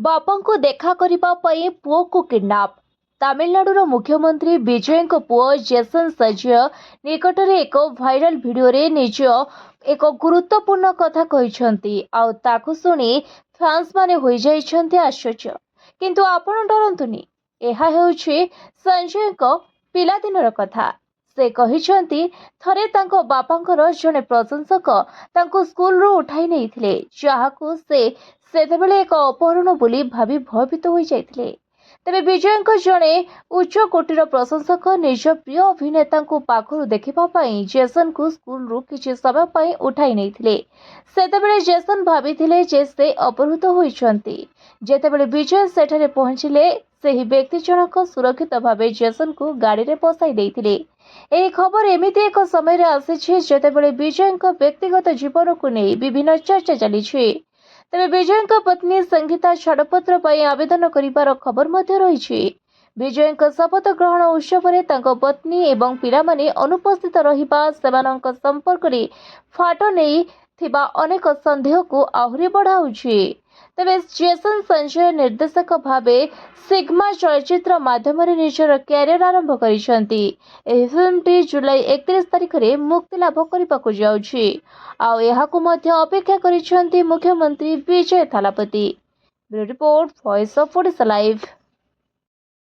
ବାପାଙ୍କୁ ଦେଖା କରିବା ପାଇଁ ପୁଅକୁ କିଡନାପ। ତାମିଲନାଡୁର ମୁଖ୍ୟମନ୍ତ୍ରୀ ବିଜୟଙ୍କ ପୁଅ ଜେସନ୍ ସଞ୍ଜୟ ନିକଟରେ ଏକ ଭାଇରାଲ ଭିଡିଓରେ ନିଜ ଏକ ଗୁରୁତ୍ୱପୂର୍ଣ୍ଣ କଥା କହିଛନ୍ତି, ଆଉ ତାକୁ ଶୁଣି ଫ୍ୟାନ୍ସ ମାନେ ହୋଇଯାଇଛନ୍ତି ଆଶ୍ଚର୍ଯ୍ୟ। କିନ୍ତୁ ଆପଣ ଡରନ୍ତୁନି, ଏହା ହେଉଛି ସଞ୍ଜୟଙ୍କ ପିଲାଦିନର କଥା। ସେ କହିଛନ୍ତି ଥରେ ତାଙ୍କ ବାପାଙ୍କର ଜଣେ ପ୍ରଶଂସକ ତାଙ୍କୁ ସ୍କୁଲରୁ ଉଠାଇ ନେଇଥିଲେ, ଯାହାକୁ ସେ ସେତେବେଳେ ଏକ ଅପହରଣ ବୋଲି ଭାବି ଭୟଭୀତ ହୋଇଯାଇଥିଲେ। ତେବେ ବିଜୟଙ୍କ ଜଣେ ଉଚ୍ଚ କୋଟିର ପ୍ରଶଂସକ ନିଜ ପ୍ରିୟ ଅଭିନେତାଙ୍କୁ ପାଖରୁ ଦେଖିବା ପାଇଁ ଜେସନ୍ଙ୍କୁ ସ୍କୁଲରୁ କିଛି ସମୟ ପାଇଁ ଉଠାଇ ନେଇଥିଲେ। ସେତେବେଳେ ଜେସନ୍ ଭାବିଥିଲେ ଯେ ସେ ଅପହୃତ ହୋଇଛନ୍ତି। ଯେତେବେଳେ ବିଜୟ ସେଠାରେ ପହଞ୍ଚିଲେ, ସେହି ବ୍ୟକ୍ତି ଜଣକ ସୁରକ୍ଷିତ ଭାବେ ଜେସନ୍ଙ୍କୁ ଗାଡ଼ିରେ ବସାଇ ଦେଇଥିଲେ। ଏହି ଖବର ଏମିତି ଏକ ସମୟରେ ଆସିଛି ଯେତେବେଳେ ବିଜୟଙ୍କ ବ୍ୟକ୍ତିଗତ ଜୀବନକୁ ନେଇ ବିଭିନ୍ନ ଚର୍ଚ୍ଚା ଚାଲିଛି। ତେବେ ବିଜୟଙ୍କ ପତ୍ନୀ ସଙ୍ଗୀତା ଛାଡ଼ପତ୍ର ପାଇଁ ଆବେଦନ କରିବାର ଖବର ମଧ୍ୟ ରହିଛି। ବିଜୟଙ୍କ ଶପଥ ଗ୍ରହଣ ଉତ୍ସବରେ ତାଙ୍କ ପତ୍ନୀ ଏବଂ ପିଲାମାନେ ଅନୁପସ୍ଥିତ ରହିବା ସେମାନଙ୍କ ସମ୍ପର୍କରେ ଫାଟ ନେଇଥିବା ଅନେକ ସନ୍ଦେହକୁ ଆହୁରି ବଢ଼ାଉଛି। ତେବେ ଜେସନ୍ ସଞ୍ଜୟ ନିର୍ଦ୍ଦେଶକ ଭାବେ ସିଗ୍ମା ଚଳଚ୍ଚିତ୍ର ମାଧ୍ୟମରେ ନିଜର କ୍ୟାରିୟର ଆରମ୍ଭ କରିଛନ୍ତି। ଏହି ଫିଲ୍ମଟି ଜୁଲାଇ 31 ତାରିଖରେ ମୁକ୍ତି ଲାଭ କରିବାକୁ ଯାଉଛି, ଆଉ ଏହାକୁ ମଧ୍ୟ ଅପେକ୍ଷା କରିଛନ୍ତି ମୁଖ୍ୟମନ୍ତ୍ରୀ Vijay Thalapathy. Bureau report, voice of Odisha live.